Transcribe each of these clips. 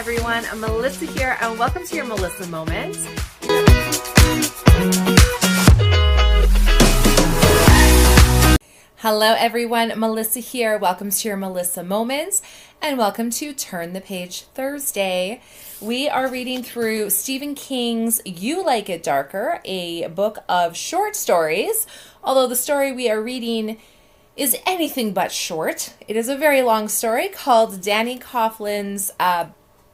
everyone. I'm Melissa here, and welcome to your Melissa Moment. Hello, everyone. Melissa here. Welcome to your Melissa Moment, and welcome to Turn the Page Thursday. We are reading through Stephen King's You Like It Darker, a book of short stories, although the story we are reading is anything but short. It is a very long story called Danny Coughlin's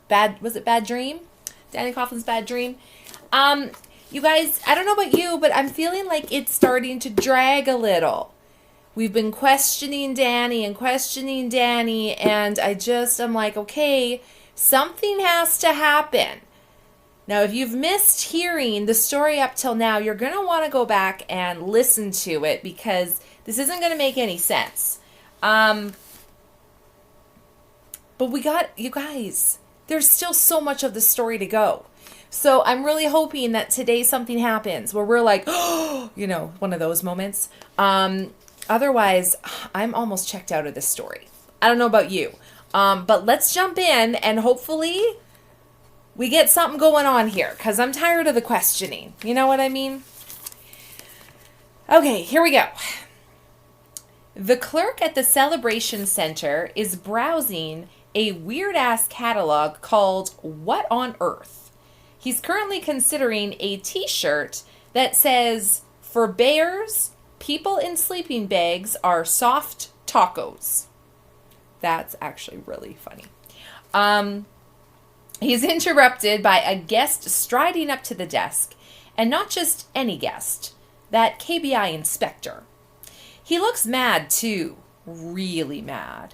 Bad Dream? Danny Coughlin's Bad Dream. You guys, I don't know about you, but I'm feeling like it's starting to drag a little. We've been questioning Danny, and I'm like, okay, something has to happen. Now, if you've missed hearing the story up till now, you're going to want to go back and listen to it because this isn't going to make any sense. But we got, you guys, there's still so much of the story to go. So I'm really hoping that today something happens where we're like, oh, you know, one of those moments. Otherwise, I'm almost checked out of this story. I don't know about you. But let's jump in and hopefully we get something going on here because I'm tired of the questioning. You know what I mean? Okay, here we go. The clerk at the Celebration Center is browsing a weird-ass catalog called What on Earth? He's currently considering a t-shirt that says, "For bears, people in sleeping bags are soft tacos." That's actually really funny. He's interrupted by a guest striding up to the desk, and not just any guest, that KBI inspector. He looks mad too, really mad.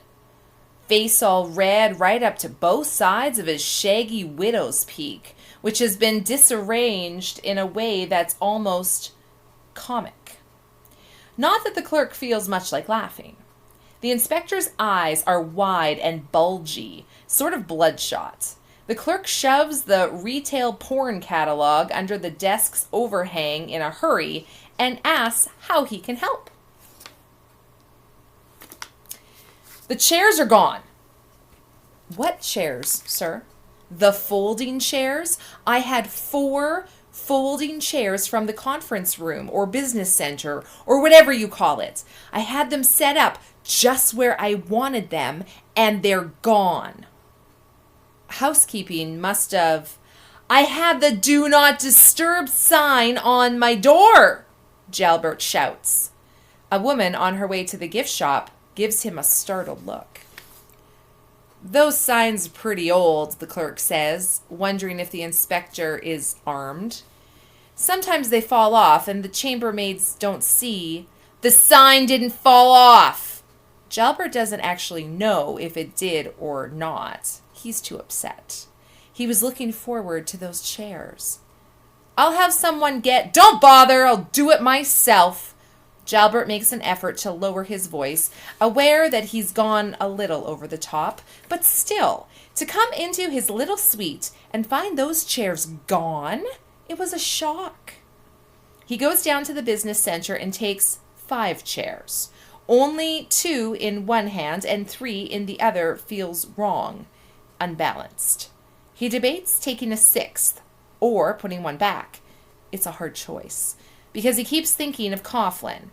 Face all red right up to both sides of his shaggy widow's peak, which has been disarranged in a way that's almost comic. Not that the clerk feels much like laughing. The inspector's eyes are wide and bulgy, sort of bloodshot. The clerk shoves the retail porn catalog under the desk's overhang in a hurry and asks how he can help. "The chairs are gone." "What chairs, sir?" "The folding chairs. I had 4 folding chairs from the conference room or business center or whatever you call it. I had them set up just where I wanted them, and they're gone." "Housekeeping must have..." "I had the do not disturb sign on my door," Jalbert shouts. A woman on her way to the gift shop gives him a startled look. "Those signs are pretty old," the clerk says, wondering if the inspector is armed. "Sometimes they fall off and the chambermaids don't see." "The sign didn't fall off." Jalbert doesn't actually know if it did or not. He's too upset. He was looking forward to those chairs. "I'll have someone get..." "Don't bother, I'll do it myself." Jalbert makes an effort to lower his voice, aware that he's gone a little over the top, but still, to come into his little suite and find those chairs gone, it was a shock. He goes down to the business center and takes 5 chairs. Only 2 in one hand and 3 in the other feels wrong, unbalanced. He debates taking a 6th or putting one back. It's a hard choice because he keeps thinking of Coughlin.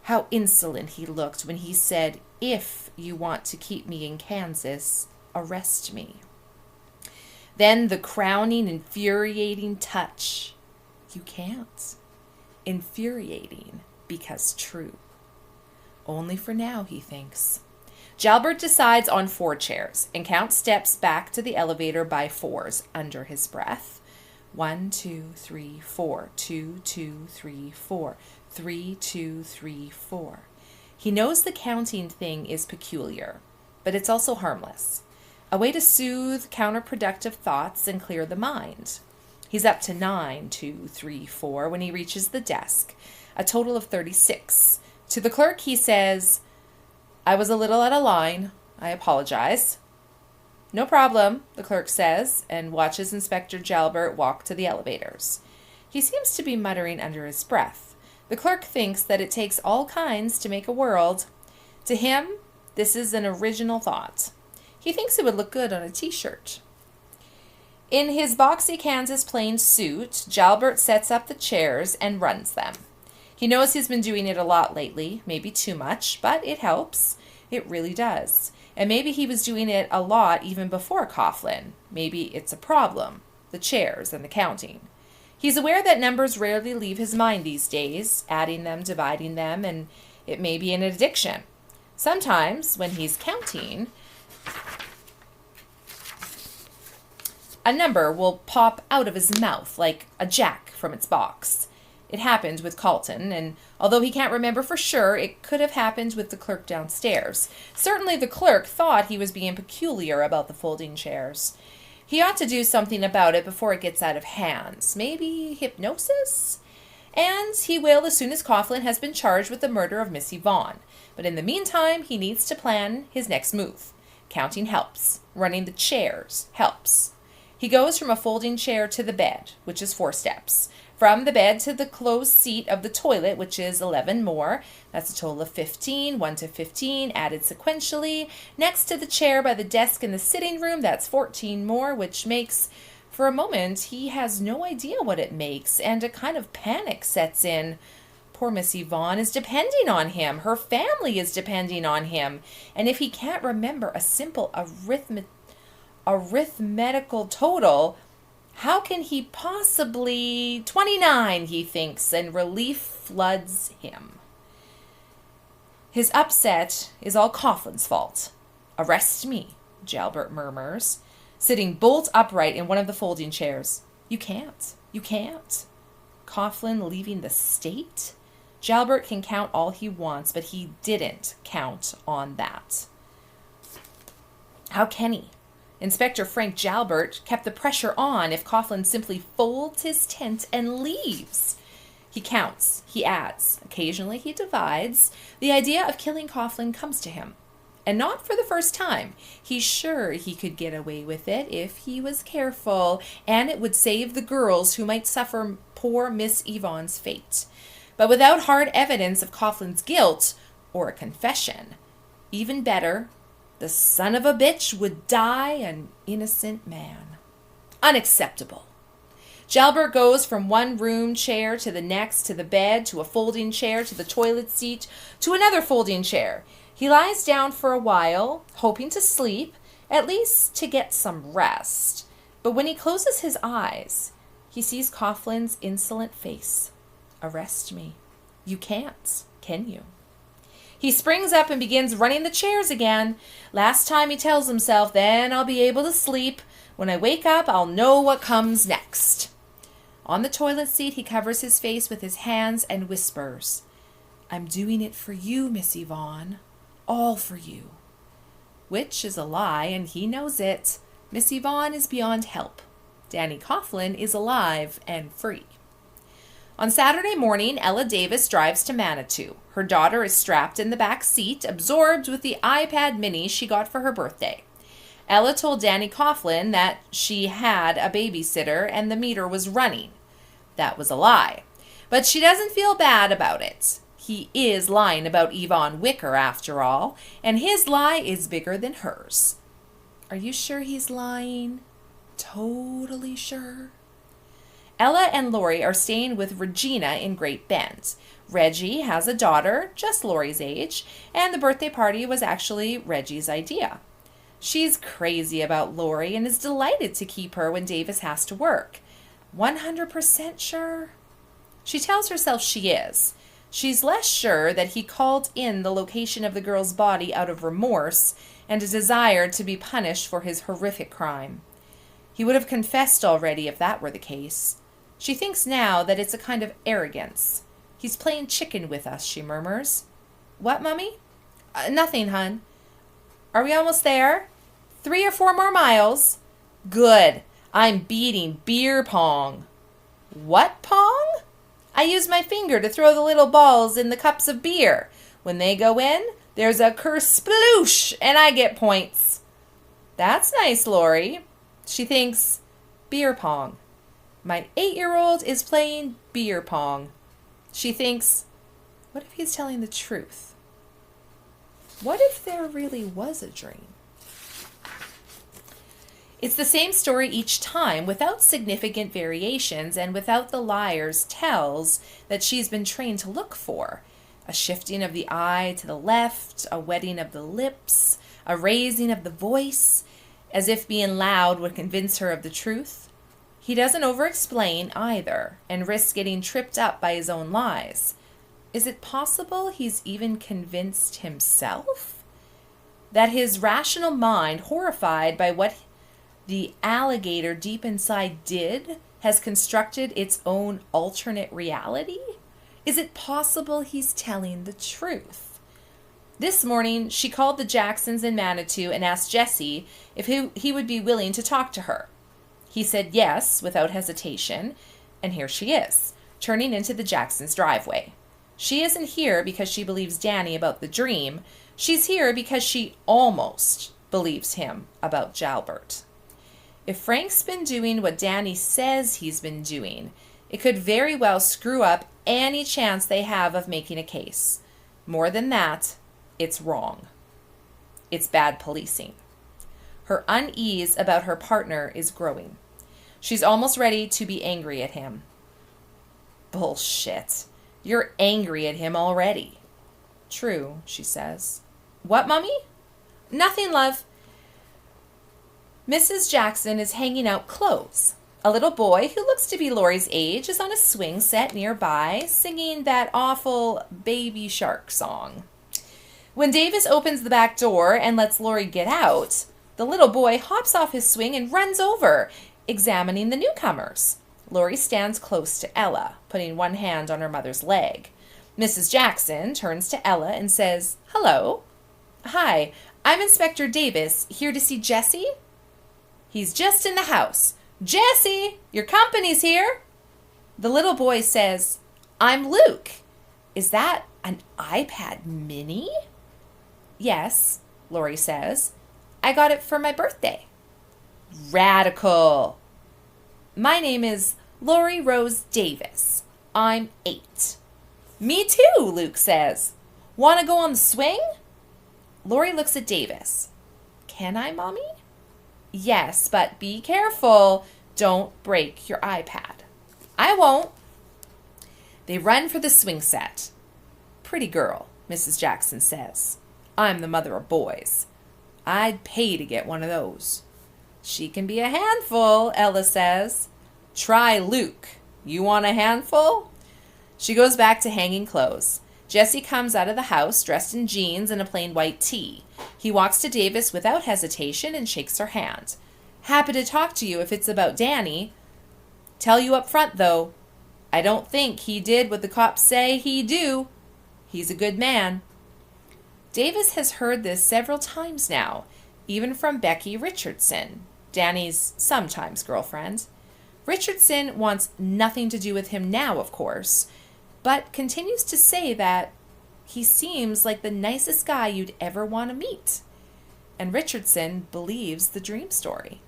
How insolent he looked when he said, "If you want to keep me in Kansas, arrest me." Then the crowning, infuriating touch. You can't. Infuriating because true. Only for now, he thinks. Jalbert decides on 4 chairs and counts steps back to the elevator by 4s under his breath. 1, 2, 3, 4. 2, 2, 3, 4. 3, 2, 3, 4. He knows the counting thing is peculiar, but it's also harmless. A way to soothe counterproductive thoughts and clear the mind. He's up to 9, 2, 3, 4 when he reaches the desk, a total of 36. To the clerk, he says, "I was a little out of line. I apologize." "No problem," the clerk says, and watches Inspector Jalbert walk to the elevators. He seems to be muttering under his breath. The clerk thinks that it takes all kinds to make a world. To him, this is an original thought. He thinks it would look good on a t-shirt. In his boxy Kansas plain suit, Jalbert sets up the chairs and runs them. He knows he's been doing it a lot lately, maybe too much, but it helps. It really does. And maybe he was doing it a lot even before Coughlin. Maybe it's a problem, the chairs and the counting. He's aware that numbers rarely leave his mind these days, adding them, dividing them, and it may be an addiction. Sometimes, when he's counting, a number will pop out of his mouth like a jack from its box. It happened with Carlton, and although he can't remember for sure, it could have happened with the clerk downstairs. Certainly the clerk thought he was being peculiar about the folding chairs. He ought to do something about it before it gets out of hands. Maybe hypnosis? And he will as soon as Coughlin has been charged with the murder of Miss Yvonne. But in the meantime, he needs to plan his next move. Counting helps. Running the chairs helps. He goes from a folding chair to the bed, which is 4 steps. From the bed to the closed seat of the toilet, which is 11 more. That's a total of 15, 1 to 15, added sequentially. Next to the chair by the desk in the sitting room, that's 14 more, which makes, for a moment, he has no idea what it makes, and a kind of panic sets in. Poor Miss Yvonne is depending on him. Her family is depending on him. And if he can't remember a simple arithmetical total, how can he possibly... 29, he thinks, and relief floods him. His upset is all Coughlin's fault. Arrest me, Jalbert murmurs, sitting bolt upright in one of the folding chairs. You can't. You can't. Coughlin leaving the state? Jalbert can count all he wants, but he didn't count on that. How can he? Inspector Frank Jalbert kept the pressure on if Coughlin simply folds his tent and leaves. He counts, he adds, occasionally he divides. The idea of killing Coughlin comes to him. And not for the first time. He's sure he could get away with it if he was careful, and it would save the girls who might suffer poor Miss Yvonne's fate. But without hard evidence of Coughlin's guilt, or a confession, even better, the son of a bitch would die an innocent man. Unacceptable. Jalbert goes from one room chair to the next, to the bed, to a folding chair, to the toilet seat, to another folding chair. He lies down for a while, hoping to sleep, at least to get some rest. But when he closes his eyes, he sees Coughlin's insolent face. Arrest me. You can't, can you? He springs up and begins running the chairs again. Last time, he tells himself, then I'll be able to sleep. When I wake up, I'll know what comes next. On the toilet seat, he covers his face with his hands and whispers, I'm doing it for you, Miss Yvonne. All for you. Which is a lie, and he knows it. Miss Yvonne is beyond help. Danny Coughlin is alive and free. On Saturday morning, Ella Davis drives to Manitou. Her daughter is strapped in the back seat, absorbed with the iPad mini she got for her birthday. Ella told Danny Coughlin that she had a babysitter and the meter was running. That was a lie. But she doesn't feel bad about it. He is lying about Yvonne Wicker, after all, and his lie is bigger than hers. Are you sure he's lying? Totally sure? Ella and Lori are staying with Regina in Great Bend. Reggie has a daughter, just Lori's age, and the birthday party was actually Reggie's idea. She's crazy about Lori and is delighted to keep her when Davis has to work. 100% sure? She tells herself she is. She's less sure that he called in the location of the girl's body out of remorse and a desire to be punished for his horrific crime. He would have confessed already if that were the case. She thinks now that it's a kind of arrogance. He's playing chicken with us, she murmurs. What, Mummy? Nothing, hun. Are we almost there? 3 or 4 more miles. Good. I'm beating beer pong. What pong? I use my finger to throw the little balls in the cups of beer. When they go in, there's a kersploosh, and I get points. That's nice, Lori. She thinks, beer pong. My 8-year-old is playing beer pong. She thinks, what if he's telling the truth? What if there really was a dream? It's the same story each time, without significant variations and without the liar's tells that she's been trained to look for. A shifting of the eye to the left, a wetting of the lips, a raising of the voice, as if being loud would convince her of the truth. He doesn't over-explain either, and risks getting tripped up by his own lies. Is it possible he's even convinced himself? That his rational mind, horrified by what the alligator deep inside did, has constructed its own alternate reality? Is it possible he's telling the truth? This morning, she called the Jacksons in Manitou and asked Jesse if he would be willing to talk to her. He said yes, without hesitation, and here she is, turning into the Jacksons' driveway. She isn't here because she believes Danny about the dream. She's here because she almost believes him about Jalbert. If Frank's been doing what Danny says he's been doing, it could very well screw up any chance they have of making a case. More than that, it's wrong. It's bad policing. Her unease about her partner is growing. She's almost ready to be angry at him. Bullshit. You're angry at him already. True, she says. What, Mummy? Nothing, love. Mrs. Jackson is hanging out clothes. A little boy who looks to be Laurie's age is on a swing set nearby, singing that awful Baby Shark song. When Davis opens the back door and lets Laurie get out, the little boy hops off his swing and runs over, examining the newcomers. Laurie stands close to Ella, putting one hand on her mother's leg. Mrs. Jackson turns to Ella and says, "Hello." "Hi, I'm Inspector Davis, here to see Jesse." "He's just in the house." "Jesse, your company's here." The little boy says, "I'm Luke." "Is that an iPad mini?" "Yes," Laurie says. "I got it for my birthday." Radical. "My name is Laurie Rose Davis. I'm 8. "Me too," Luke says. "Want to go on the swing?" Laurie looks at Davis. "Can I, Mommy?" "Yes, but be careful. Don't break your iPad." "I won't." They run for the swing set. "Pretty girl," Mrs. Jackson says. "I'm the mother of boys. I'd pay to get one of those." "She can be a handful," Ella says. "Try Luke. You want a handful?" She goes back to hanging clothes. Jesse comes out of the house dressed in jeans and a plain white tee. He walks to Davis without hesitation and shakes her hand. "Happy to talk to you if it's about Danny. Tell you up front, though, I don't think he did what the cops say he do. He's a good man." Davis has heard this several times now, even from Becky Richardson, Danny's sometimes girlfriend. Richardson wants nothing to do with him now, of course, but continues to say that he seems like the nicest guy you'd ever want to meet. And Richardson believes the dream story.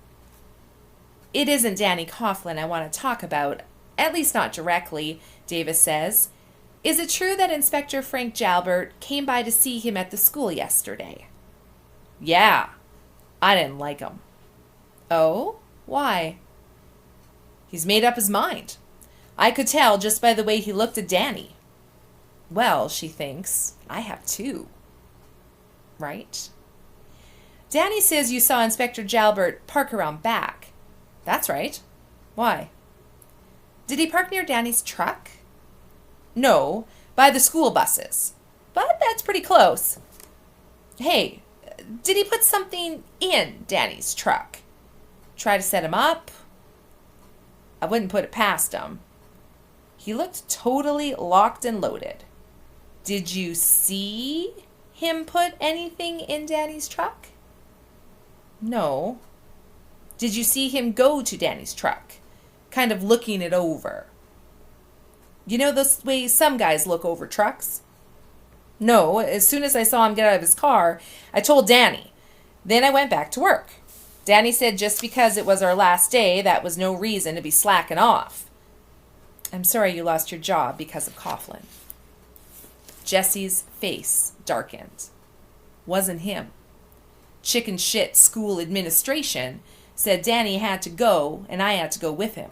"It isn't Danny Coughlin I want to talk about, at least not directly," Davis says. "Is it true that Inspector Frank Jalbert came by to see him at the school yesterday?" "Yeah. I didn't like him." "Oh? Why?" "He's made up his mind. I could tell just by the way he looked at Danny." Well, she thinks, I have too. Right? "Danny says you saw Inspector Jalbert park around back." "That's right. Why?" "Did he park near Danny's truck?" "No, by the school buses. But that's pretty close." "Hey, did he put something in Danny's truck? Try to set him up?" "I wouldn't put it past him." "He looked totally locked and loaded." "Did you see him put anything in Danny's truck?" "No." "Did you see him go to Danny's truck, kind of looking it over? You know the way some guys look over trucks?" "No. As soon as I saw him get out of his car, I told Danny. Then I went back to work. Danny said just because it was our last day, that was no reason to be slacking off." "I'm sorry you lost your job because of Coughlin." Jesse's face darkened. Wasn't him. Chicken shit school administration said Danny had to go and I had to go with him.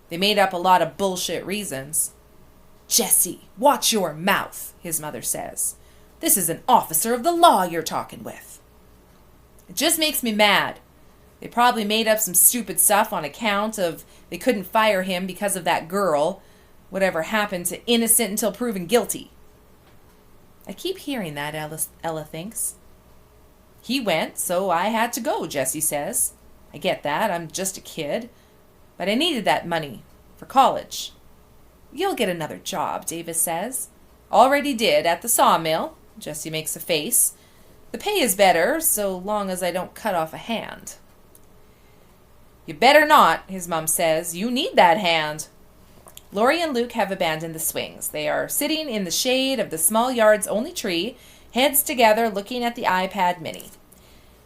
They made up a lot of bullshit reasons. Jesse, watch your mouth, his mother says. This is an officer of the law you're talking with. It just makes me mad. They probably made up some stupid stuff on account of they couldn't fire him because of that girl. Whatever happened to innocent until proven guilty? I keep hearing that, Ella thinks. He went, so I had to go, Jesse says. I get that, I'm just a kid. But I needed that money for college. You'll get another job, Davis says. Already did at the sawmill. Jesse makes a face. The pay is better, so long as I don't cut off a hand. You better not, his mom says. You need that hand. Laurie and Luke have abandoned the swings. They are sitting in the shade of the small yard's only tree, heads together looking at the iPad mini.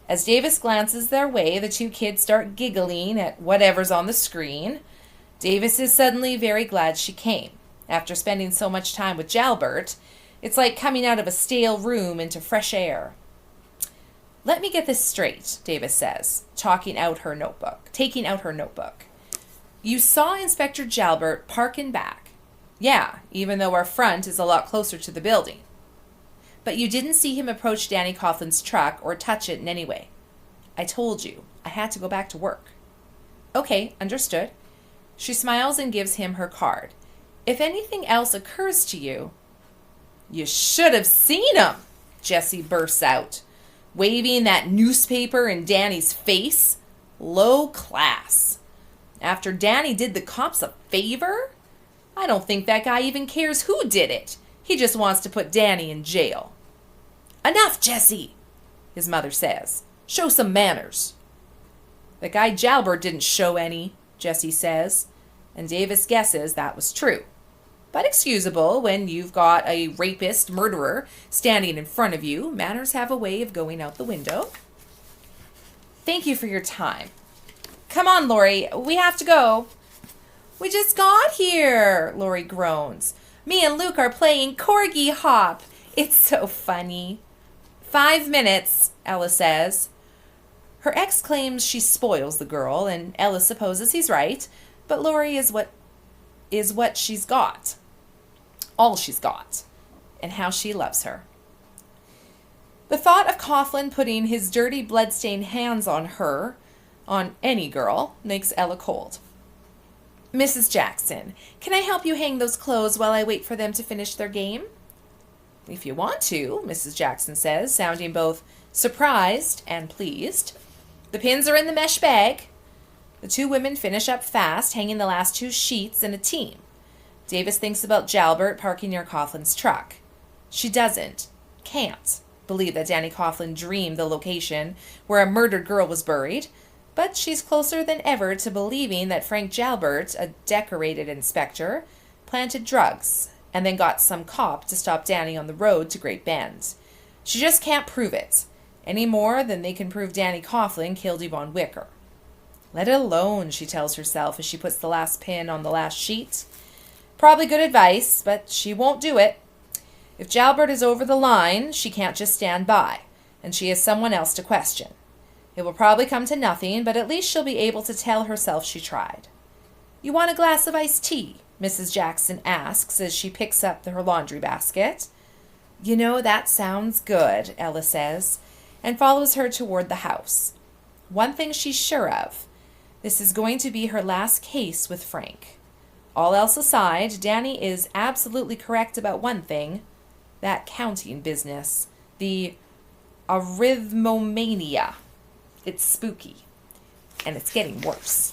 As Davis glances their way, the two kids start giggling at whatever's on the screen. Davis is suddenly very glad she came. After spending so much time with Jalbert, it's like coming out of a stale room into fresh air. Let me get this straight, Davis says, taking out her notebook. You saw Inspector Jalbert park in back. Yeah, even though our front is a lot closer to the building. But you didn't see him approach Danny Coughlin's truck or touch it in any way. I told you, I had to go back to work. Okay, understood. She smiles and gives him her card. If anything else occurs to you... You should have seen him, Jesse bursts out, waving that newspaper in Danny's face. Low class. After Danny did the cops a favor? I don't think that guy even cares who did it. He just wants to put Danny in jail. Enough, Jesse, his mother says. Show some manners. The guy Jalbert didn't show any, Jesse says, and Davis guesses that was true. But excusable when you've got a rapist, murderer standing in front of you. Manners have a way of going out the window. Thank you for your time. Come on, Laurie, we have to go. We just got here, Laurie groans. Me and Luke are playing Corgi Hop. It's so funny. 5 minutes, Ella says. Her ex claims she spoils the girl, and Ella supposes he's right, but Laurie is what she's got. All she's got. And how she loves her. The thought of Coughlin putting his dirty blood-stained hands on her, on any girl, makes Ella cold. Mrs. Jackson, can I help you hang those clothes while I wait for them to finish their game? If you want to, Mrs. Jackson says, sounding both surprised and pleased. The pins are in the mesh bag. The two women finish up fast, hanging the last 2 sheets in a team. Davis thinks about Jalbert parking near Coughlin's truck. She can't believe that Danny Coughlin dreamed the location where a murdered girl was buried, but she's closer than ever to believing that Frank Jalbert, a decorated inspector, planted drugs and then got some cop to stop Danny on the road to Great Bend. She just can't prove it, any more than they can prove Danny Coughlin killed Yvonne Wicker. Let it alone, she tells herself as she puts the last pin on the last sheet. Probably good advice, but she won't do it. If Jalbert is over the line, she can't just stand by, and she has someone else to question. It will probably come to nothing, but at least she'll be able to tell herself she tried. You want a glass of iced tea? Mrs. Jackson asks as she picks up her laundry basket. You know, that sounds good, Ella says, and follows her toward the house. One thing she's sure of. This is going to be her last case with Frank. All else aside, Danny is absolutely correct about one thing. That counting business. The arithmomania. It's spooky. And it's getting worse.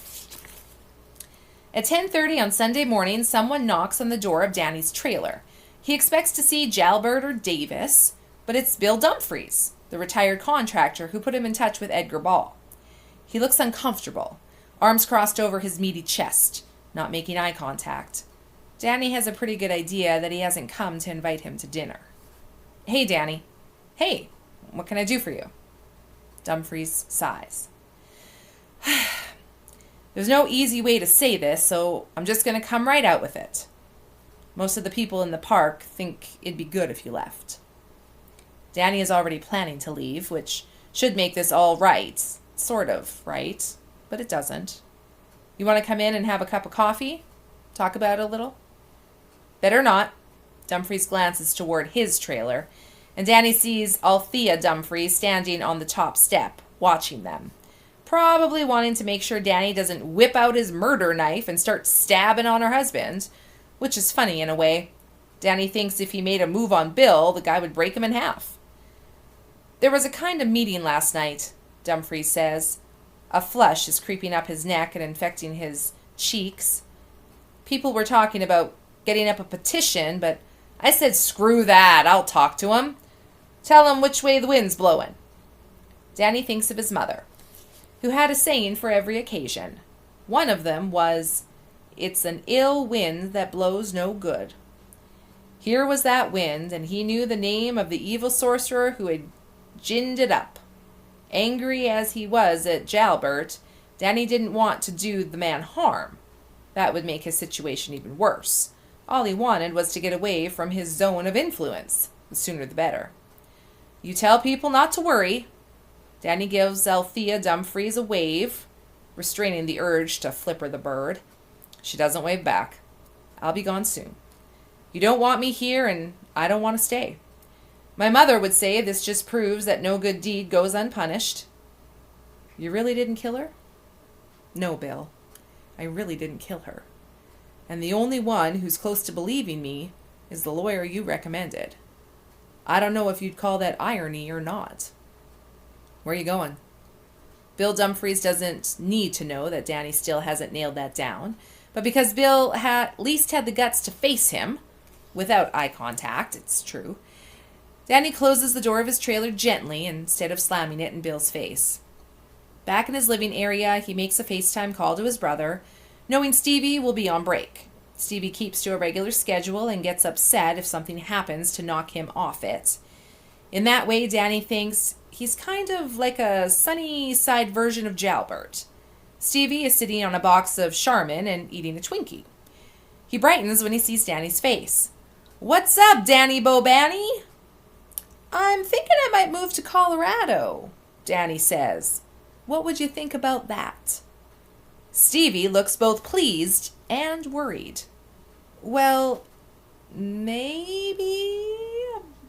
At 10:30 on Sunday morning, someone knocks on the door of Danny's trailer. He expects to see Jalbert or Davis, but it's Bill Dumfries, the retired contractor who put him in touch with Edgar Ball. He looks uncomfortable, arms crossed over his meaty chest, not making eye contact. Danny has a pretty good idea that he hasn't come to invite him to dinner. Hey, Danny. Hey, what can I do for you? Dumfries sighs. There's no easy way to say this, so I'm just going to come right out with it. Most of the people in the park think it'd be good if you left. Danny is already planning to leave, which should make this all right. Sort of, right? but it doesn't. You want to come in and have a cup of coffee? Talk about it a little? Better not. Dumfries glances toward his trailer, and Danny sees Althea Dumfries standing on the top step, watching them. Probably wanting to make sure Danny doesn't whip out his murder knife and start stabbing on her husband, which is funny in a way. Danny thinks if he made a move on Bill, the guy would break him in half. There was a kind of meeting last night, Dumfries says. A flush is creeping up his neck and infecting his cheeks. People were talking about getting up a petition, but I said, screw that, I'll talk to him. Tell him which way the wind's blowing. Danny thinks of his mother, who had a saying for every occasion. One of them was, "It's an ill wind that blows no good." Here was that wind, and he knew the name of the evil sorcerer who had ginned it up. Angry as he was at Jalbert, Danny didn't want to do the man harm. That would make his situation even worse. All he wanted was to get away from his zone of influence. The sooner the better. You tell people not to worry. Danny gives Althea Dumfries a wave, restraining the urge to flip her the bird. She doesn't wave back. I'll be gone soon. You don't want me here, and I don't want to stay. My mother would say this just proves that no good deed goes unpunished. You really didn't kill her? No, Bill. I really didn't kill her. And the only one who's close to believing me is the lawyer you recommended. I don't know if you'd call that irony or not. Where are you going? Bill Dumfries doesn't need to know that Danny still hasn't nailed that down, but because Bill at least had the guts to face him, without eye contact, it's true, Danny closes the door of his trailer gently instead of slamming it in Bill's face. Back in his living area, he makes a FaceTime call to his brother, knowing Stevie will be on break. Stevie keeps to a regular schedule and gets upset if something happens to knock him off it. In that way, Danny thinks he's kind of like a sunny side version of Jalbert. Stevie is sitting on a box of Charmin and eating a Twinkie. He brightens when he sees Danny's face. "What's up, Danny Bobanny?" "I'm thinking I might move to Colorado," Danny says. "What would you think about that?" Stevie looks both pleased and worried. "Well, maybe,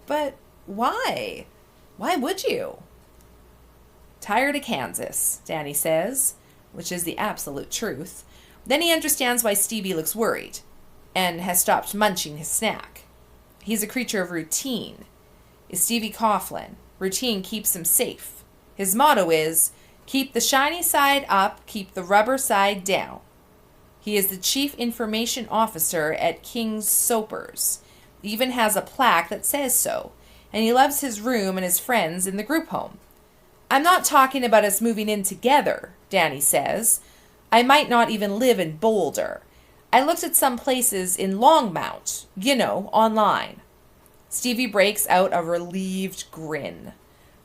but why? Why would you?" "Tired of Kansas," Danny says, which is the absolute truth. Then he understands why Stevie looks worried and has stopped munching his snack. He's a creature of routine. Is Stevie Coughlin? Routine keeps him safe. His motto is, keep the shiny side up, keep the rubber side down. He is the chief information officer at King's Soapers. Even has a plaque that says so. And he loves his room and his friends in the group home. "I'm not talking about us moving in together," Danny says. "I might not even live in Boulder. I looked at some places in Longmount, online." Stevie breaks out a relieved grin.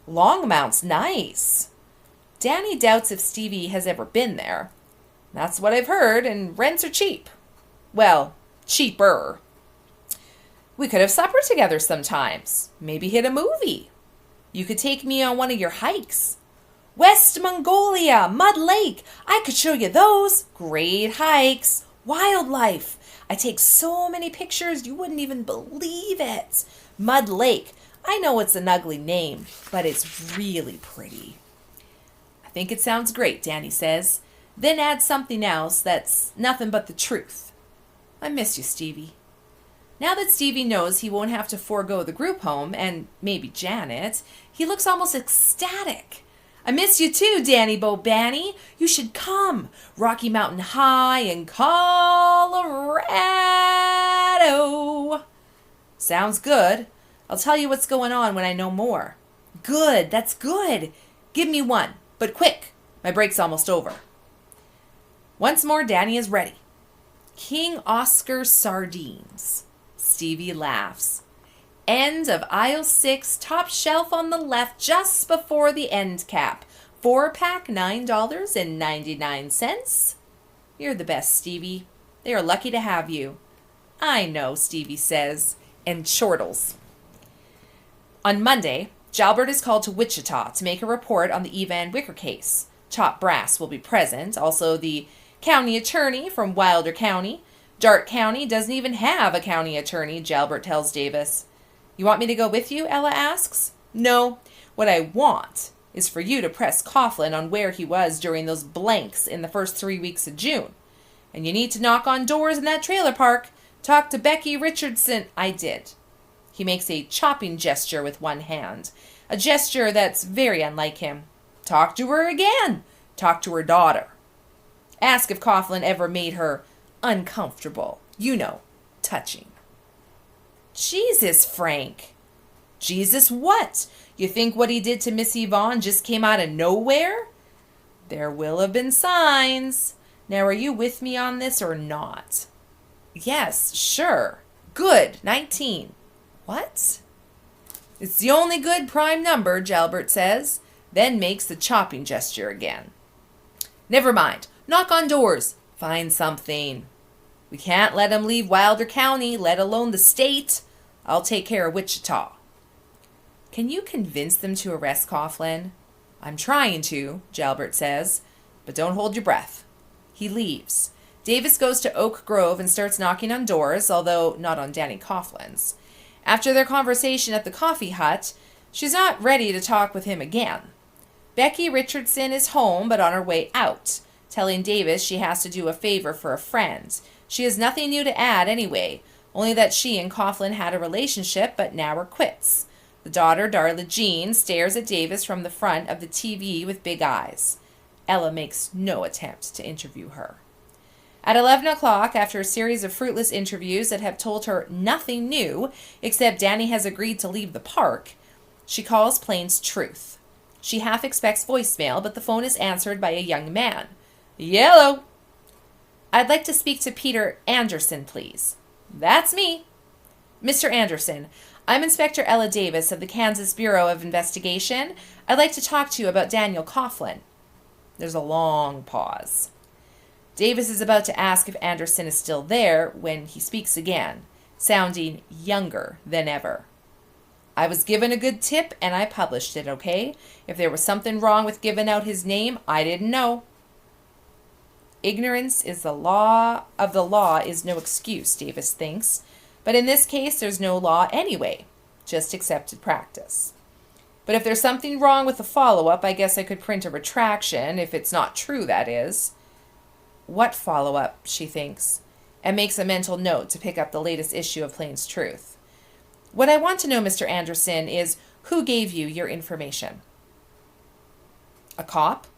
"Longmount's nice." Danny doubts if Stevie has ever been there. "That's what I've heard, and rents are cheap." "Well, cheaper." "We could have supper together sometimes. Maybe hit a movie. You could take me on one of your hikes. West Mongolia, Mud Lake. I could show you those. Great hikes. Wildlife. I take so many pictures you wouldn't even believe it. Mud Lake. I know it's an ugly name, but it's really pretty." "I think it sounds great," Danny says. Then adds something else that's nothing but the truth. "I miss you, Stevie." Now that Stevie knows he won't have to forego the group home, and maybe Janet, he looks almost ecstatic. "I miss you too, Danny Bobanny. You should come. Rocky Mountain High in Colorado." "Sounds good. I'll tell you what's going on when I know more." "Good, that's good. Give me one, but quick. My break's almost over." Once more, Danny is ready. King Oscar sardines. Stevie laughs. End of aisle 6, top shelf on the left, just before the end cap. 4-pack, $9.99. You're the best, Stevie. They are lucky to have you. "I know," Stevie says, and chortles. On Monday, Jalbert is called to Wichita to make a report on the Eva and Wicker case. Top brass will be present, also the county attorney from Wilder County. Dark County doesn't even have a county attorney, Jalbert tells Davis. You want me to go with you, Ella asks. No, what I want is for you to press Coughlin on where he was during those blanks in the first 3 weeks of June. And you need to knock on doors in that trailer park. Talk to Becky Richardson. I did. He makes a chopping gesture with one hand, a gesture that's very unlike him. Talk to her again. Talk to her daughter. Ask if Coughlin ever made her uncomfortable. You know, touching. Jesus, Frank. Jesus what? You think what he did to Miss Yvonne just came out of nowhere? There will have been signs. Now, are you with me on this or not? Yes, sure. Good. 19. What? It's the only good prime number, Jalbert says, then makes the chopping gesture again. Never mind. Knock on doors. Find something. We can't let him leave Wilder County, let alone the state. I'll take care of Wichita. Can you convince them to arrest Coughlin? I'm trying to, Jalbert says, but don't hold your breath. He leaves. Davis goes to Oak Grove and starts knocking on doors, although not on Danny Coughlin's. After their conversation at the coffee hut, she's not ready to talk with him again. Becky Richardson is home but on her way out, telling Davis she has to do a favor for a friend. She has nothing new to add anyway, only that she and Coughlin had a relationship but now are quits. The daughter, Darla Jean, stares at Davis from the front of the TV with big eyes. Ella makes no attempt to interview her. At 11 o'clock, after a series of fruitless interviews that have told her nothing new, except Danny has agreed to leave the park, she calls Plains Truth. She half expects voicemail, but the phone is answered by a young man. Yellow! I'd like to speak to Peter Anderson, please. That's me. Mr. Anderson, I'm Inspector Ella Davis of the Kansas Bureau of Investigation. I'd like to talk to you about Daniel Coughlin. There's a long pause. Davis is about to ask if Anderson is still there when he speaks again, sounding younger than ever. I was given a good tip and I published it, okay? If there was something wrong with giving out his name, I didn't know. Ignorance is the law of the law is no excuse, Davis thinks. But in this case, there's no law anyway, just accepted practice. But if there's something wrong with the follow-up, I guess I could print a retraction, if it's not true, that is. What follow-up, she thinks, and makes a mental note to pick up the latest issue of Plains Truth. What I want to know, Mr. Anderson, is who gave you your information? A cop?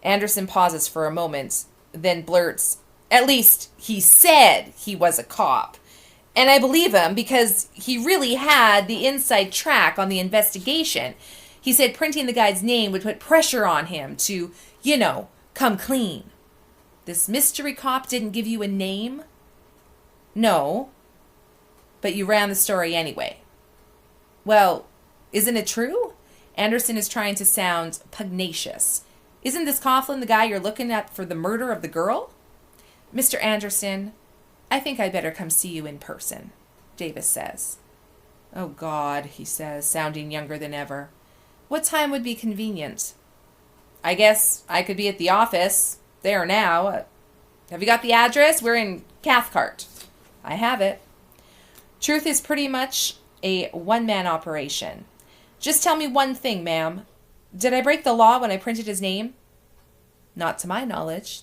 Anderson pauses for a moment, then blurts, At least he said he was a cop. And I believe him because he really had the inside track on the investigation. He said printing the guy's name would put pressure on him to, come clean. This mystery cop didn't give you a name? No. But you ran the story anyway. Well, isn't it true? Anderson is trying to sound pugnacious. Isn't this Coughlin the guy you're looking at for the murder of the girl? Mr. Anderson, I think I'd better come see you in person, Davis says. Oh, God, he says, sounding younger than ever. What time would be convenient? I guess I could be at the office, there now. Have you got the address? We're in Cathcart. I have it. Truth is pretty much a one-man operation. Just tell me one thing, ma'am. Did I break the law when I printed his name? Not to my knowledge,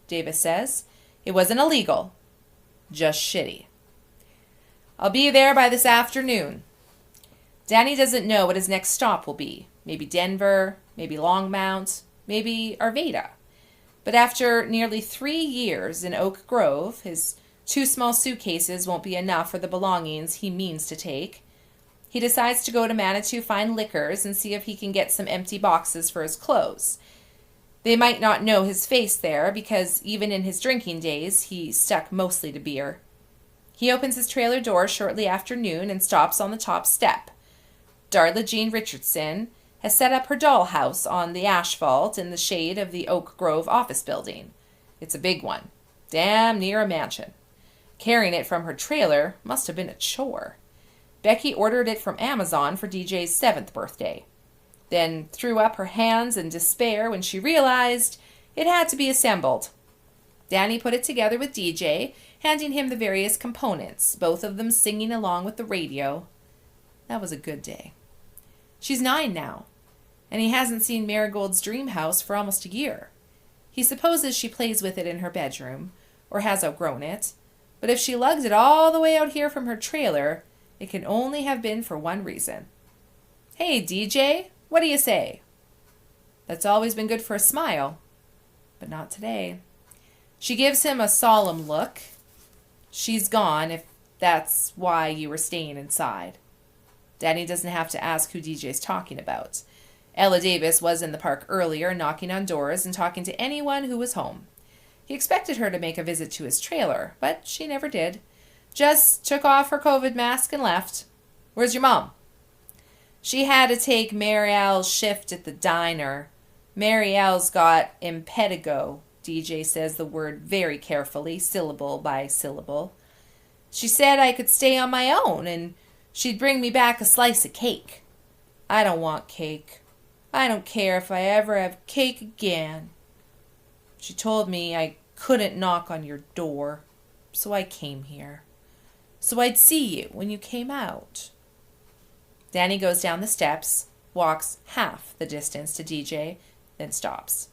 Davis says. It wasn't illegal. Just shitty. I'll be there by this afternoon. Danny doesn't know what his next stop will be. Maybe Denver, maybe Longmont, maybe Arvada. But after nearly 3 years in Oak Grove, his 2 small suitcases won't be enough for the belongings he means to take. He decides to go to Manitou Fine Liquors and see if he can get some empty boxes for his clothes. They might not know his face there because even in his drinking days, he stuck mostly to beer. He opens his trailer door shortly after noon and stops on the top step. Darla Jean Richardson has set up her dollhouse on the asphalt in the shade of the Oak Grove office building. It's a big one, damn near a mansion. Carrying it from her trailer must have been a chore. Becky ordered it from Amazon for DJ's 7th birthday. then threw up her hands in despair when she realized it had to be assembled. Danny put it together with DJ, handing him the various components, both of them singing along with the radio. That was a good day. She's 9 now, and he hasn't seen Marigold's dream house for almost a year. He supposes she plays with it in her bedroom, or has outgrown it, but if she lugged it all the way out here from her trailer, it can only have been for one reason. Hey, DJ, what do you say? That's always been good for a smile, but not today. She gives him a solemn look. She's gone, if that's why you were staying inside. Danny doesn't have to ask who DJ's talking about. Ella Davis was in the park earlier, knocking on doors and talking to anyone who was home. He expected her to make a visit to his trailer, but she never did. Just took off her COVID mask and left. Where's your mom? She had to take Mary Al's shift at the diner. Mary Al's got impetigo. DJ says the word very carefully, syllable by syllable. She said I could stay on my own and she'd bring me back a slice of cake. I don't want cake. I don't care if I ever have cake again. She told me I couldn't knock on your door, so I came here. So I'd see you when you came out. Danny goes down the steps, walks half the distance to DJ, then stops.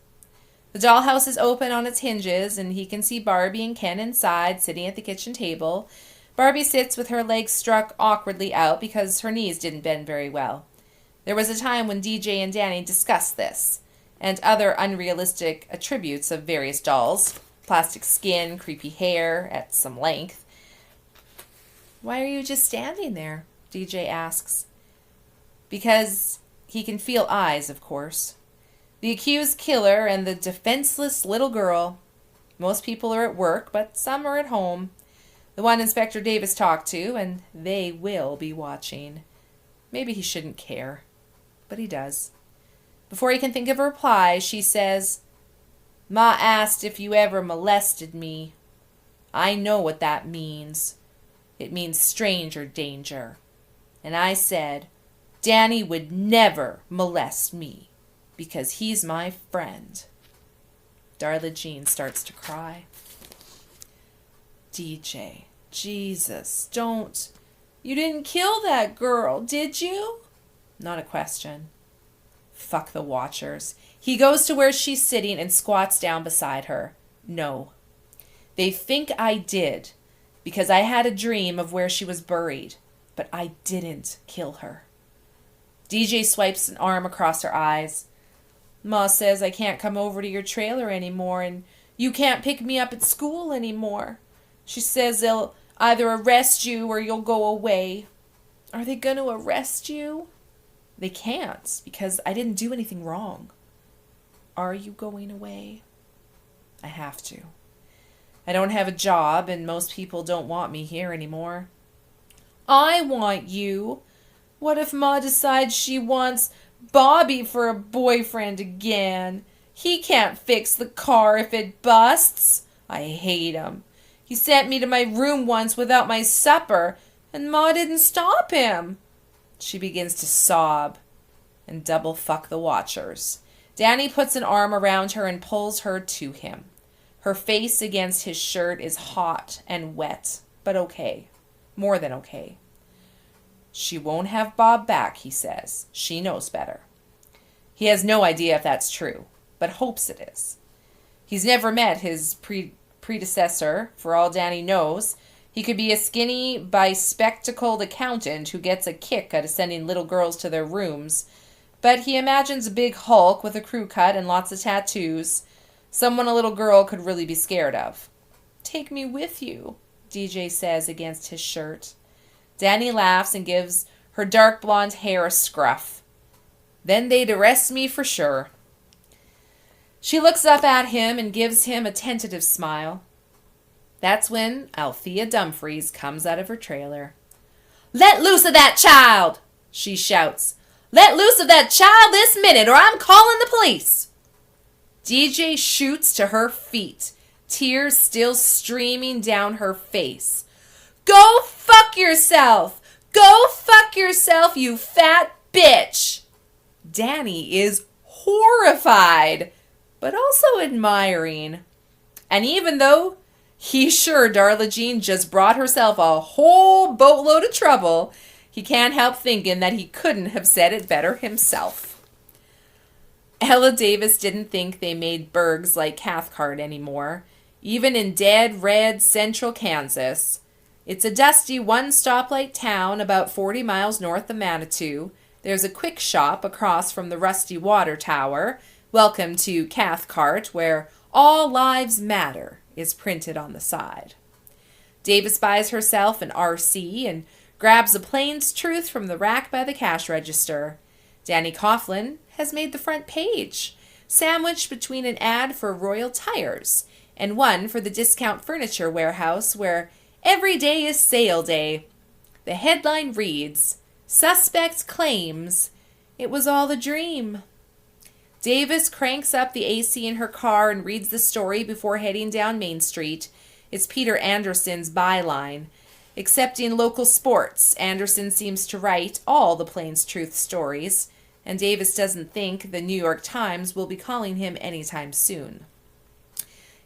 The dollhouse is open on its hinges, and he can see Barbie and Ken inside, sitting at the kitchen table. Barbie sits with her legs struck awkwardly out because her knees didn't bend very well. There was a time when DJ and Danny discussed this, and other unrealistic attributes of various dolls, plastic skin, creepy hair, at some length. Why are you just standing there? DJ asks. Because he can feel eyes, of course. The accused killer and the defenseless little girl. Most people are at work, but some are at home. The one Inspector Davis talked to, and they will be watching. Maybe he shouldn't care, but he does. Before he can think of a reply, she says, Ma asked if you ever molested me. I know what that means. It means stranger danger. And I said, Danny would never molest me because he's my friend. Darla Jean starts to cry. DJ, Jesus, don't. You didn't kill that girl, did you? Not a question. Fuck the watchers. He goes to where she's sitting and squats down beside her. No. They think I did because I had a dream of where she was buried, but I didn't kill her. DJ swipes an arm across her eyes. Ma says I can't come over to your trailer anymore and you can't pick me up at school anymore. She says they'll either arrest you or you'll go away. Are they going to arrest you? They can't because I didn't do anything wrong. Are you going away? I have to. I don't have a job and most people don't want me here anymore. I want you. What if Ma decides she wants Bobby for a boyfriend again? He can't fix the car if it busts. I hate him. He sent me to my room once without my supper, and Ma didn't stop him. She begins to sob and double fuck the watchers. Danny puts an arm around her and pulls her to him. Her face against his shirt is hot and wet, but okay. More than okay. She won't have Bob back, he says. She knows better. He has no idea if that's true, but hopes it is. He's never met his predecessor. For all Danny knows, he could be a skinny, bespectacled accountant who gets a kick out of sending little girls to their rooms. But he imagines a big Hulk with a crew cut and lots of tattoos. Someone a little girl could really be scared of. Take me with you, DJ says against his shirt. Danny laughs and gives her dark blonde hair a scruff. Then they'd arrest me for sure. She looks up at him and gives him a tentative smile. That's when Althea Dumfries comes out of her trailer. Let loose of that child, she shouts. Let loose of that child this minute or I'm calling the police. DJ shoots to her feet, tears still streaming down her face. Go fuck yourself! Go fuck yourself, you fat bitch! Danny is horrified, but also admiring. And even though he's sure Darla Jean just brought herself a whole boatload of trouble, he can't help thinking that he couldn't have said it better himself. Ella Davis didn't think they made burgs like Cathcart anymore, even in dead red central Kansas. It's a dusty one-stoplight town about 40 miles north of Manitou. There's a quick shop across from the rusty water tower. Welcome to Cathcart, where all lives matter is printed on the side. Davis buys herself an RC and grabs a Plains Truth from the rack by the cash register. Danny Coughlin has made the front page, sandwiched between an ad for Royal Tires and one for the discount furniture warehouse where every day is sale day. The headline reads, "Suspect claims it was all a dream." Davis cranks up the AC in her car and reads the story before heading down Main Street. It's Peter Anderson's byline. Accepting local sports, Anderson seems to write all the Plains Truth stories, and Davis doesn't think the New York Times will be calling him anytime soon.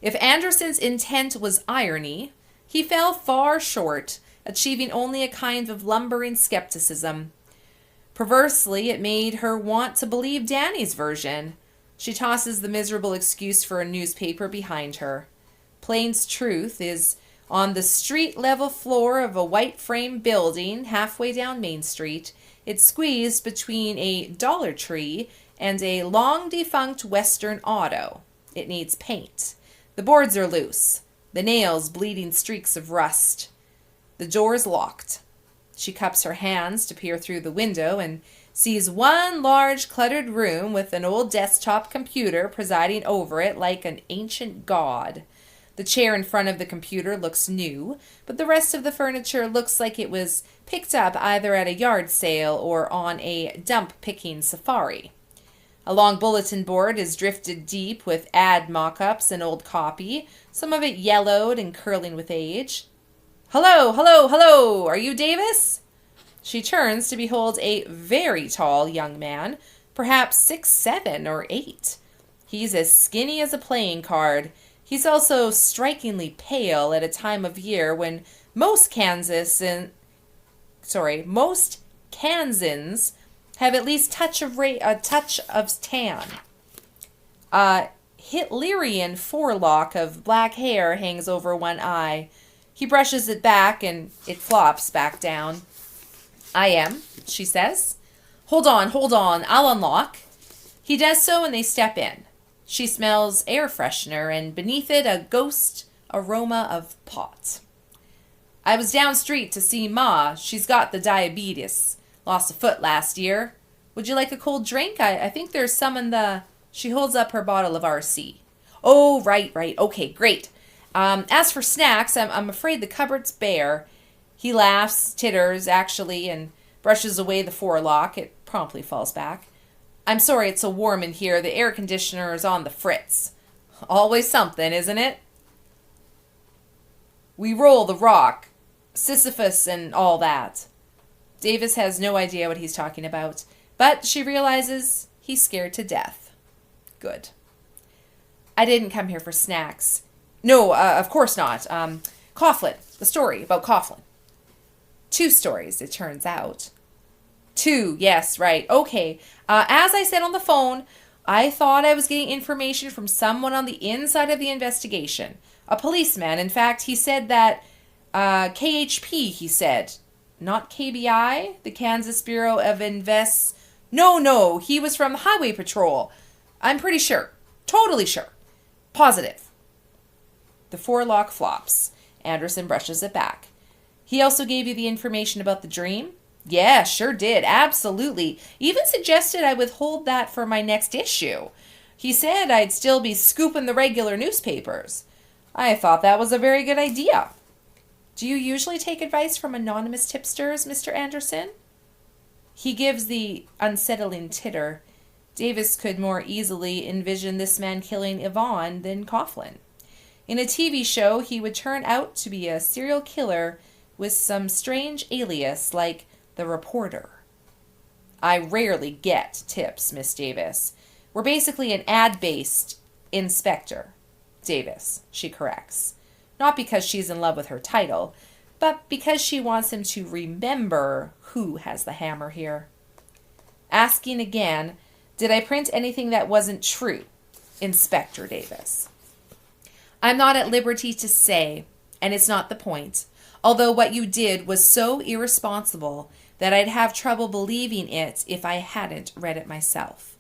If Anderson's intent was irony, he fell far short, achieving only a kind of lumbering skepticism. Perversely, it made her want to believe Danny's version. She tosses the miserable excuse for a newspaper behind her. Plains Truth is on the street-level floor of a white-frame building halfway down Main Street. It's squeezed between a Dollar Tree and a long-defunct Western Auto. It needs paint. The boards are loose, the nails bleeding streaks of rust. The door's locked. She cups her hands to peer through the window and sees one large cluttered room with an old desktop computer presiding over it like an ancient god. The chair in front of the computer looks new, but the rest of the furniture looks like it was picked up either at a yard sale or on a dump-picking safari. A long bulletin board is drifted deep with ad mock-ups and old copy, some of it yellowed and curling with age. "Hello, hello, hello! Are you Davis?" She turns to behold a very tall young man, perhaps 6'7" or 8. He's as skinny as a playing card. He's also strikingly pale at a time of year when most Kansans have at least a touch of tan. A Hitlerian forelock of black hair hangs over one eye. He brushes it back and it flops back down. "I am," she says. Hold on, I'll unlock." He does so and they step in. She smells air freshener and beneath it a ghost aroma of pot. "I was down street to see Ma. She's got the diabetes. Lost a foot last year. Would you like a cold drink? I think there's some in the..." She holds up her bottle of RC. "Oh, right. Okay, great. As for snacks, I'm afraid the cupboard's bare." He laughs, titters, actually, and brushes away the forelock. It promptly falls back. "I'm sorry it's so warm in here. The air conditioner is on the fritz." Always something, isn't it? "We roll the rock. Sisyphus and all that." Davis has no idea what he's talking about, but she realizes he's scared to death. Good. "I didn't come here for snacks." "No, of course not. Coughlin, the story about Coughlin." 2 stories, it turns out. 2, yes, right. Okay. As I said on the phone, I thought I was getting information from someone on the inside of the investigation. A policeman. In fact, he said that KHP, he said. Not KBI, the Kansas Bureau of No, he was from the Highway Patrol. I'm pretty sure. Totally sure. Positive. The forelock flops. Anderson brushes it back. "He also gave you the information about the dream?" "Yeah, sure did. Absolutely. Even suggested I withhold that for my next issue. He said I'd still be scooping the regular newspapers. I thought that was a very good idea." "Do you usually take advice from anonymous tipsters, Mr. Anderson?" He gives the unsettling titter. Davis could more easily envision this man killing Yvonne than Coughlin. In a TV show, he would turn out to be a serial killer with some strange alias like the Reporter. I rarely get tips, Miss Davis. We're basically an ad-based inspector. Davis, she corrects. Not because she's in love with her title, but because she wants him to remember who has the hammer here. Asking again, did I print anything that wasn't true? Inspector Davis. I'm not at liberty to say, and it's not the point, although what you did was so irresponsible that I'd have trouble believing it if I hadn't read it myself.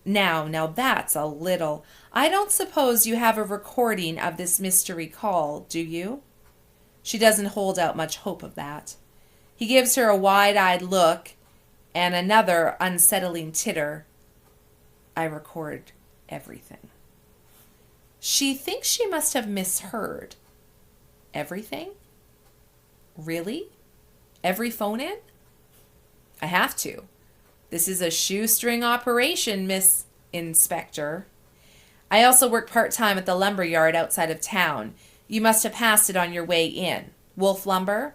Now that's a little... I don't suppose you have a recording of this mystery call, do you? She doesn't hold out much hope of that. He gives her a wide-eyed look and another unsettling titter. I record everything. She thinks she must have misheard. Everything? Really? Every phone-in? I have to. This is a shoestring operation, Miss Inspector. I also work part-time at the lumber yard outside of town. You must have passed it on your way in. Wolf Lumber?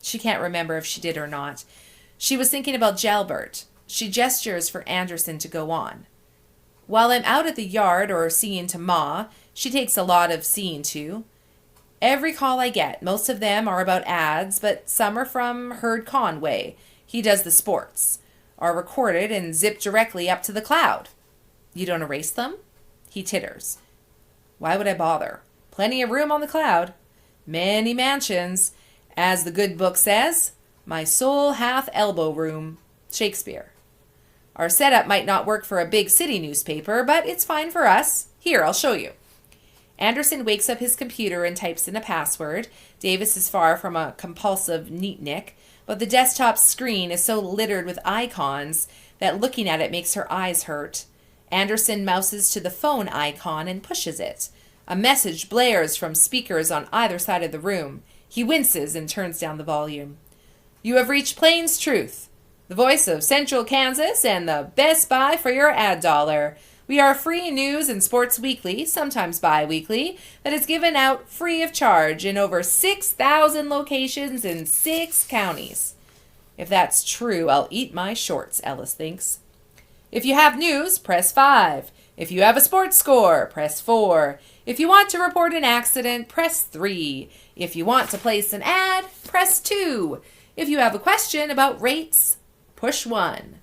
She can't remember if she did or not. She was thinking about Jalbert. She gestures for Anderson to go on. While I'm out at the yard or seeing to Ma, she takes a lot of seeing to. Every call I get, most of them are about ads, but some are from Herd Conway. He does the sports. Are recorded and zipped directly up to the cloud. You don't erase them? He titters. Why would I bother? Plenty of room on the cloud. Many mansions. As the good book says, my soul hath elbow room. Shakespeare. Our setup might not work for a big city newspaper, but it's fine for us. Here, I'll show you. Anderson wakes up his computer and types in a password. Davis is far from a compulsive neatnik, but the desktop screen is so littered with icons that looking at it makes her eyes hurt. Anderson mouses to the phone icon and pushes it. A message blares from speakers on either side of the room. He winces and turns down the volume. You have reached Plains Truth, the voice of Central Kansas and the best buy for your ad dollar. We are a free news and sports weekly, sometimes bi-weekly, that is given out free of charge in over 6,000 locations in 6 counties. If that's true, I'll eat my shorts, Ellis thinks. If you have news, press 5. If you have a sports score, press 4. If you want to report an accident, press 3. If you want to place an ad, press 2. If you have a question about rates, push 1.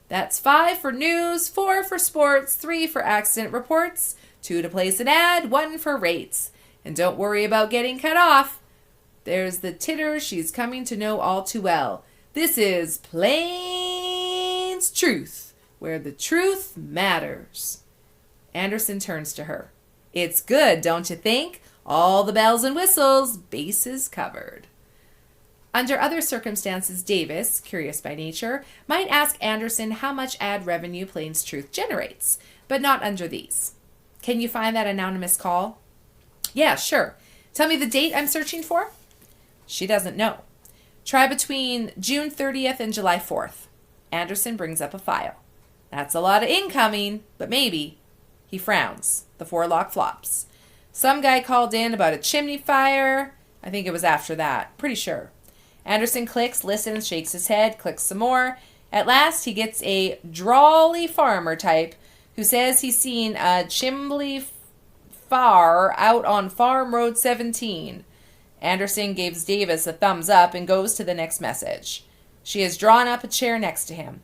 That's 5 for news, 4 for sports, 3 for accident reports, 2 to place an ad, 1 for rates. And don't worry about getting cut off. There's the titter she's coming to know all too well. This is Plains Truth, where the truth matters. Anderson turns to her. It's good, don't you think? All the bells and whistles, bases covered. Under other circumstances, Davis, curious by nature, might ask Anderson how much ad revenue Plains Truth generates, but not under these. Can you find that anonymous call? Yeah, sure. Tell me the date I'm searching for? She doesn't know. Try between June 30th and July 4th. Anderson brings up a file. That's a lot of incoming, but maybe. He frowns. The forelock flops. Some guy called in about a chimney fire. I think it was after that. Pretty sure. Anderson clicks, listens, shakes his head, clicks some more. At last, he gets a drawly farmer type who says he's seen a chimbley far out on Farm Road 17. Anderson gives Davis a thumbs up and goes to the next message. She has drawn up a chair next to him.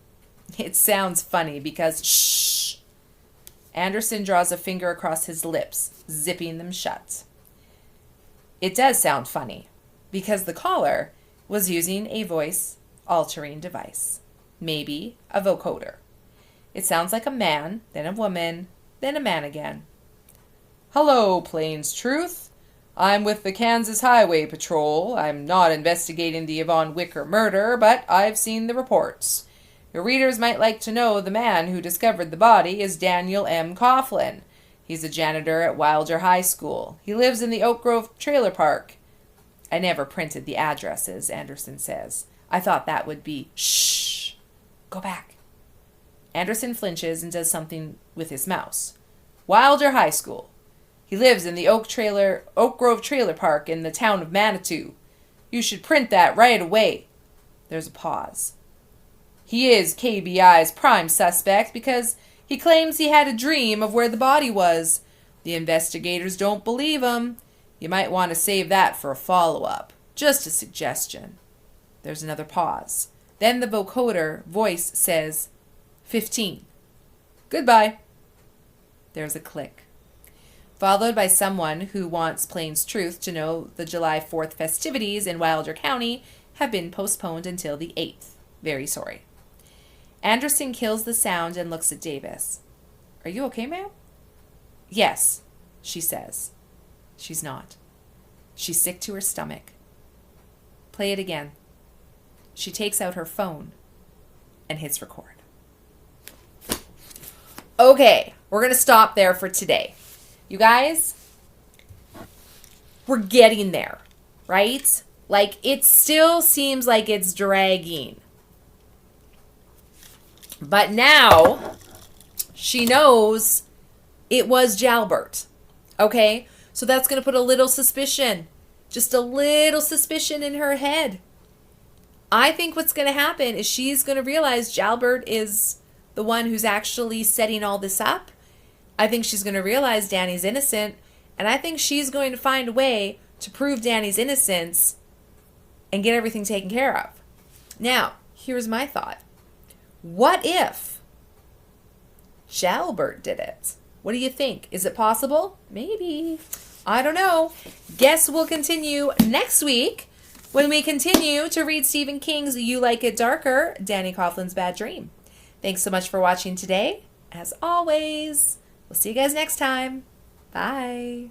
It sounds funny because shh. Anderson draws a finger across his lips, zipping them shut. It does sound funny because the caller was using a voice-altering device, maybe a vocoder. It sounds like a man, then a woman, then a man again. Hello, Plains Truth. I'm with the Kansas Highway Patrol. I'm not investigating the Yvonne Wicker murder, but I've seen the reports. Your readers might like to know the man who discovered the body is Daniel M. Coughlin. He's a janitor at Wilder High School. He lives in the Oak Grove Trailer Park. I never printed the addresses, Anderson says. I thought that would be shh. Go back. Anderson flinches and does something with his mouse. Wilder High School. He lives in the Oak Grove Trailer Park in the town of Manitou. You should print that right away. There's a pause. He is KBI's prime suspect because he claims he had a dream of where the body was. The investigators don't believe him. You might want to save that for a follow-up. Just a suggestion. There's another pause. Then the vocoder voice says, 15. Goodbye. There's a click. Followed by someone who wants Plains Truth to know the July 4th festivities in Wilder County have been postponed until the 8th. Very sorry. Anderson kills the sound and looks at Davis. Are you okay, ma'am? Yes, she says. She's not. She's sick to her stomach. Play it again. She takes out her phone and hits record. Okay, we're going to stop there for today. You guys, we're getting there, right? Like, it still seems like it's dragging. But now, she knows it was Jalbert, okay? So that's going to put a little suspicion, just a little suspicion in her head. I think what's going to happen is she's going to realize Jalbert is the one who's actually setting all this up. I think she's going to realize Danny's innocent, and I think she's going to find a way to prove Danny's innocence and get everything taken care of. Now, here's my thought. What if Jalbert did it? What do you think? Is it possible? Maybe. I don't know. Guess we'll continue next week when we continue to read Stephen King's You Like It Darker, Danny Coughlin's Bad Dream. Thanks so much for watching today. As always, we'll see you guys next time. Bye.